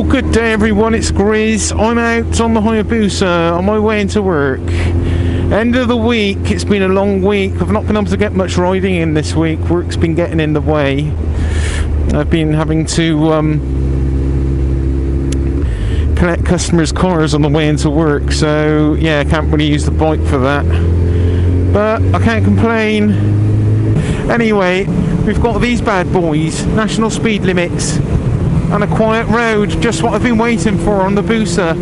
Well, good day everyone, it's Grizz. I'm out on the Hayabusa on my way into work. End of the week, it's been a long week. I've not been able to get much riding in this week. Work's been getting in the way. I've been having to collect customers' cars on the way into work, so yeah, I can't really use the bike for that. But I can't complain. Anyway, we've got these bad boys, national speed limits and a quiet road, just what I've been waiting for on the Busa.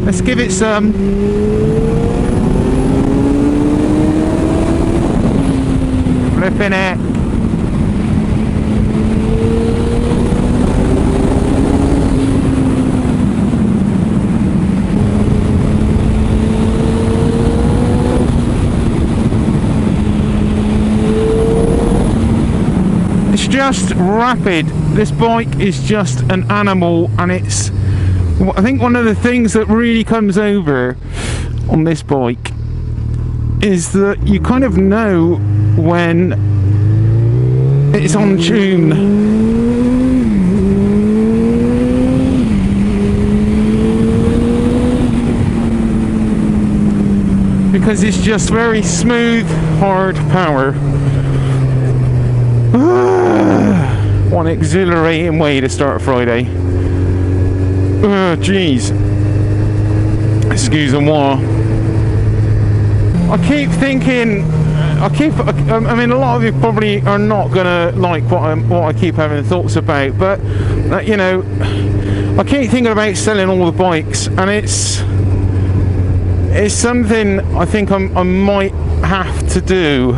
Let's give it some. Flipping it. It's just rapid. This bike is just an animal, and it's, I think one of the things that really comes over on this bike is that you kind of know when it's on tune. Because it's just very smooth, hard power. One exhilarating way to start Friday. Jeez. Excusez-moi. I keep thinking, I mean, a lot of you probably are not gonna like what I keep having thoughts about, but you know, I keep thinking about selling all the bikes, and it's something I think I might have to do,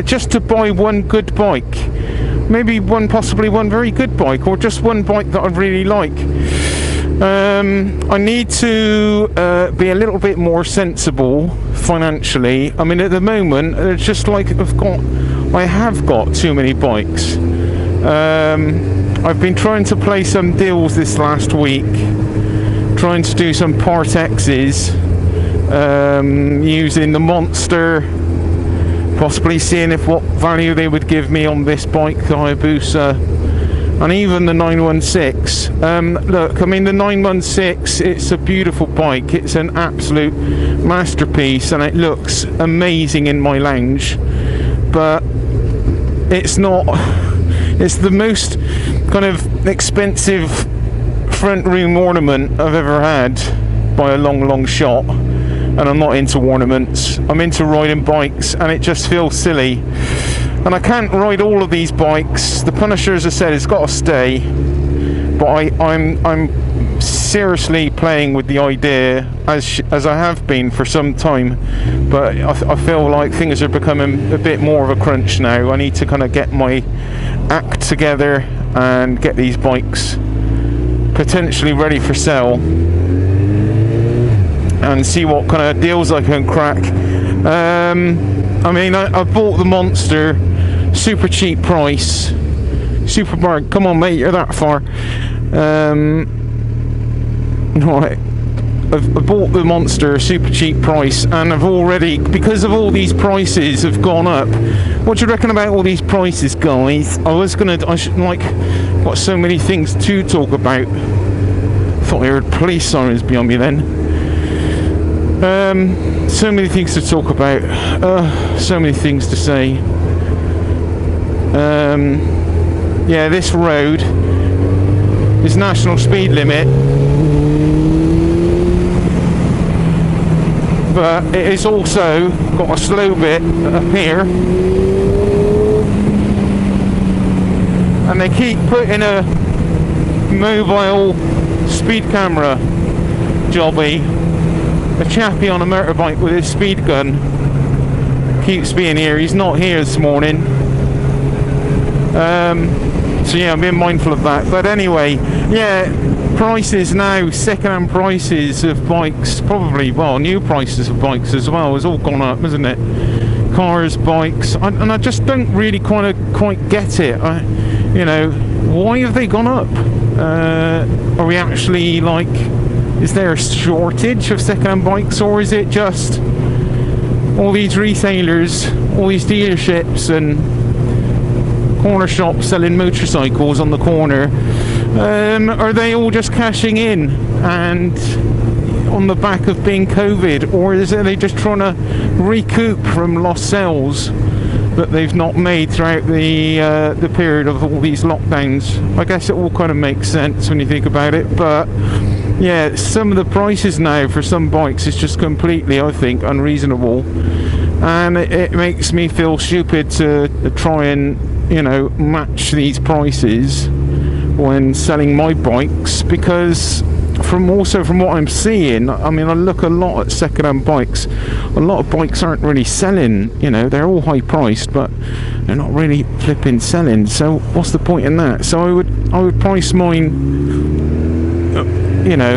just to buy one good bike. Maybe possibly one very good bike, or just one bike that I really like. I need to be a little bit more sensible financially. I mean, at the moment, it's just like I have got too many bikes. I've been trying to play some deals this last week, trying to do some Part X's, using the Monster, possibly seeing what value they would give me on this bike, the Hayabusa, and even the 916. Look, I mean, the 916, it's a beautiful bike. It's an absolute masterpiece, and it looks amazing in my lounge. But it's not. It's the most kind of expensive front room ornament I've ever had by a long shot. And I'm not into ornaments. I'm into riding bikes, and it just feels silly. And I can't ride all of these bikes. The Punisher, as I said, has got to stay. But I'm seriously playing with the idea, as I have been for some time. But I feel like things are becoming a bit more of a crunch now. I need to kind of get my act together and get these bikes potentially ready for sale, and see what kind of deals I can crack. I mean, I bought the Monster, super cheap price. Supermarket, come on mate, you're that far. Right, I've bought the Monster, super cheap price, and I've already, because of all these prices have gone up. What do you reckon about all these prices, guys? I should, like, got so many things to talk about. Thought I heard police sirens behind me then. So many things to talk about, so many things to say. Yeah, this road is national speed limit, but it is also got a slow bit up here, and they keep putting a mobile speed camera jobby. A chappie on a motorbike with his speed gun keeps being here. He's not here this morning. So yeah, I'm being mindful of that. But anyway, yeah, prices now, second-hand prices of bikes, probably, well, new prices of bikes as well, has all gone up, hasn't it? Cars, bikes, and I just don't really quite get it. You know, why have they gone up? Are we actually, like, is there a shortage of second-hand bikes, or is it just all these retailers, all these dealerships and corner shops selling motorcycles on the corner Are they all just cashing in and on the back of being COVID, or are they just trying to recoup from lost sales that they've not made throughout the period of all these lockdowns? I guess it all kind of makes sense when you think about it, but yeah, some of the prices now for some bikes is just completely, I think, unreasonable, and it makes me feel stupid to try and, you know, match these prices when selling my bikes, because from what I'm seeing, I mean, I look a lot at second-hand bikes. A lot of bikes aren't really selling, you know, they're all high priced, but they're not really flipping selling. So what's the point in that? So I would price mine, you know,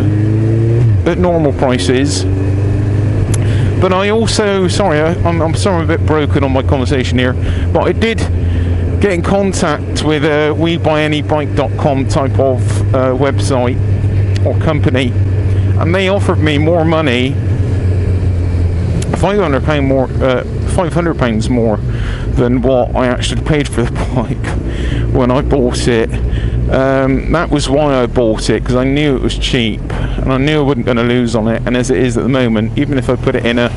at normal prices. But I also, I'm sorry, I'm a bit broken on my conversation here, but I did get in contact with a WeBuyAnyBike.com type of website or company, and they offered me more money, £500 more than what I actually paid for the bike when I bought it. That was why I bought it, because I knew it was cheap and I knew I wasn't going to lose on it. And as it is at the moment, even if I put it in a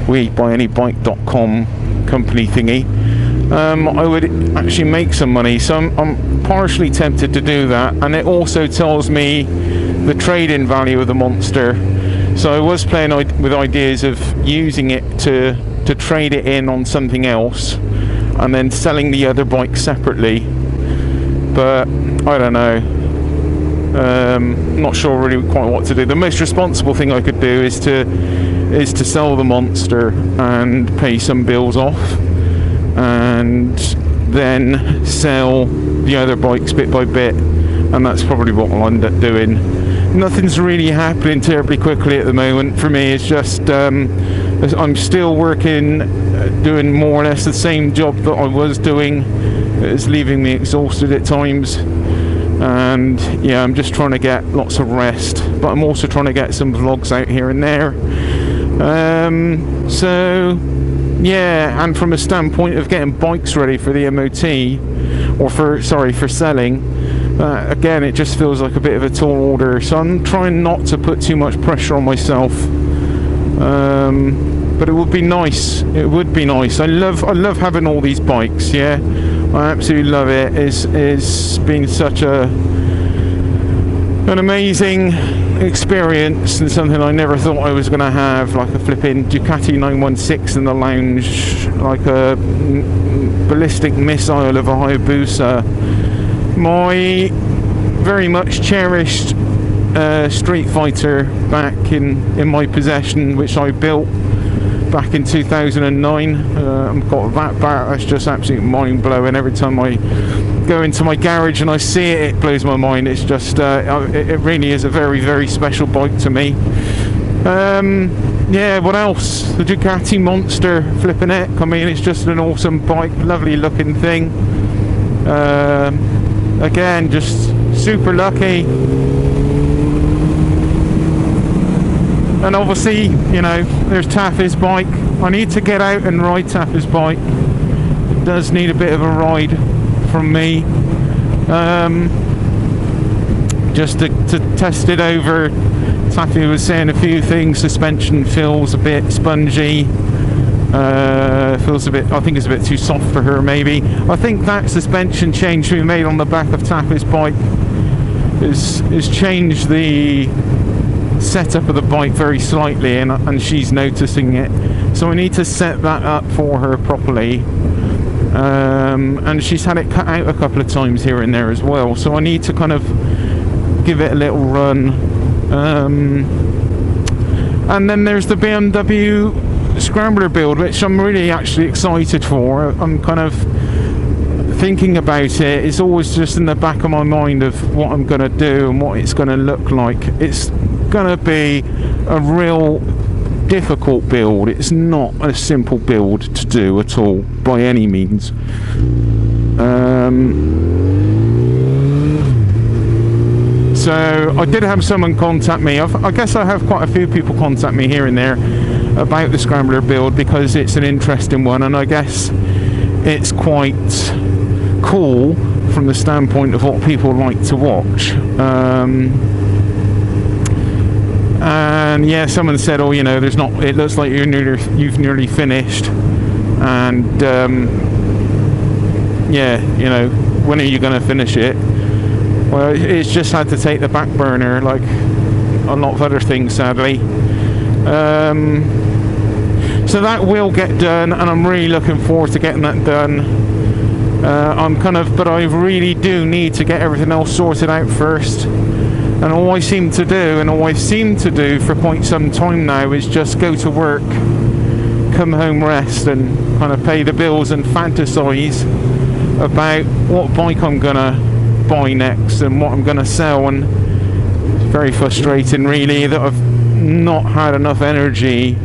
WeBuyAnyBike.com company thingy, I would actually make some money. So I'm partially tempted to do that, and it also tells me the trade-in value of the Monster. So I was playing with ideas of using it to trade it in on something else and then selling the other bike separately, but I don't know. Not sure really quite what to do. The most responsible thing I could do is to sell the Monster and pay some bills off, and then sell the other bikes bit by bit, and that's probably what I'll end up doing. Nothing's really happening terribly quickly at the moment for me. It's just I'm still working, doing more or less the same job that I was doing. It's leaving me exhausted at times, and yeah, I'm just trying to get lots of rest, but I'm also trying to get some vlogs out here and there. So yeah, and from a standpoint of getting bikes ready for the MOT, or for selling, again, it just feels like a bit of a tall order, so I'm trying not to put too much pressure on myself. But it would be nice. It would be nice. I love having all these bikes. Yeah, I absolutely love it. It's been such an amazing experience, and something I never thought I was going to have, like a flipping Ducati 916 in the lounge, like a ballistic missile of a Hayabusa. My very much cherished Street Fighter back in my possession, which I built back in 2009. I've got that back. That's just absolutely mind-blowing. Every time I go into my garage and I see it, it blows my mind. It's just it really is a very, very special bike to me. Yeah, what else? The Ducati Monster flipping it. I mean, it's just an awesome bike, lovely looking thing. Again, just super lucky. And obviously, you know, there's Taffy's bike. I need to get out and ride Taffy's bike. It does need a bit of a ride from me. Just to test it over. Taffy was saying a few things. Suspension feels a bit spongy. Feels a bit, I think it's a bit too soft for her, maybe. I think that suspension change we made on the back of Taffy's bike has changed the setup of the bike very slightly, and she's noticing it. So I need to set that up for her properly. And she's had it cut out a couple of times here and there as well. So I need to kind of give it a little run. And then there's the BMW Scrambler build, which I'm really actually excited for. I'm kind of thinking about it. It's always just in the back of my mind of what I'm going to do and what it's going to look like. It's going to be a real difficult build. It's not a simple build to do at all, by any means. So I did have someone contact me. I guess I have quite a few people contact me here and there about the Scrambler build, because it's an interesting one, and I guess it's quite cool from the standpoint of what people like to watch. And yeah, someone said, oh, you know, there's not, it looks like you've nearly finished, and yeah, you know, when are you going to finish it? Well, it's just had to take the back burner, like a lot of other things, sadly. So that will get done, and I'm really looking forward to getting that done. But I really do need to get everything else sorted out first. And all I seem to do for quite some time now is just go to work, come home, rest, and kind of pay the bills and fantasize about what bike I'm gonna buy next and what I'm gonna sell. And it's very frustrating, really, that I've not had enough energy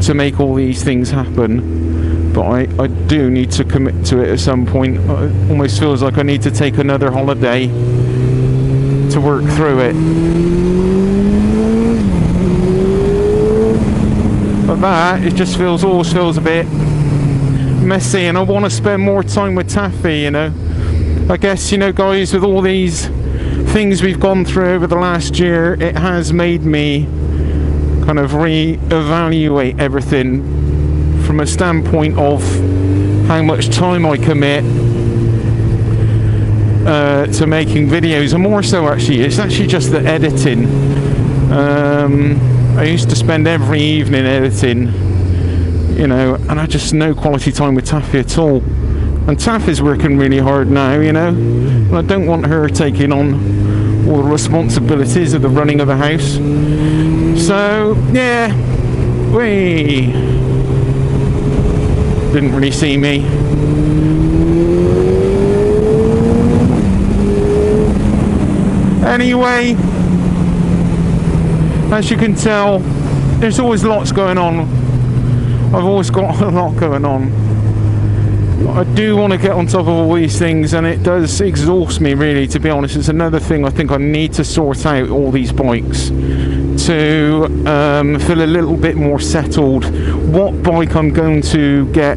to make all these things happen. But I do need to commit to it at some point. It almost feels like I need to take another holiday to work through it. But that, it just always feels a bit messy, and I want to spend more time with Taffy, you know. I guess, you know, guys, with all these things we've gone through over the last year, it has made me kind of re-evaluate everything from a standpoint of how much time I commit to making videos, and more so actually it's actually just the editing. I used to spend every evening editing, you know, and I just no quality time with Taffy at all. And Taff is working really hard now, you know, and I don't want her taking on all the responsibilities of the running of the house. So yeah, we didn't really see me. Anyway, as you can tell, there's always lots going on. I've always got a lot going on. I do want to get on top of all these things, and it does exhaust me, really, to be honest. It's another thing I think I need to sort out, all these bikes, to feel a little bit more settled. What bike I'm going to get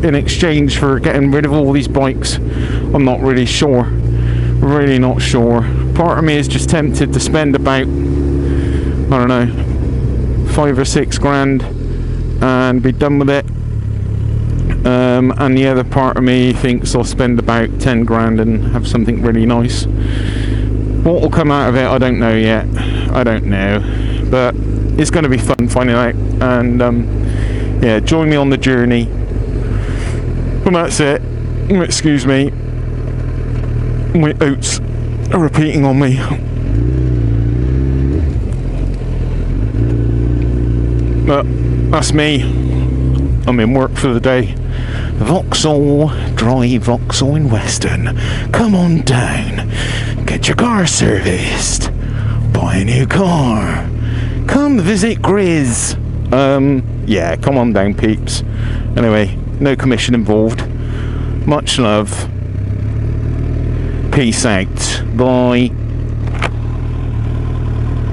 in exchange for getting rid of all these bikes, I'm not really sure. Really not sure. Part of me is just tempted to spend about, I don't know, 5 or 6 grand and be done with it. And the other part of me thinks I'll spend about 10 grand and have something really nice. What will come out of it, I don't know yet. I don't know. But it's going to be fun finding out. And yeah, join me on the journey. Well, that's it. Excuse me. My oats are repeating on me. But that's me. I'm in work for the day. Vauxhall, drive Vauxhall in Weston. Come on down. Get your car serviced. Buy a new car. Come visit Grizz. Yeah, come on down, peeps. Anyway, no commission involved. Much love. Peace out. Bye.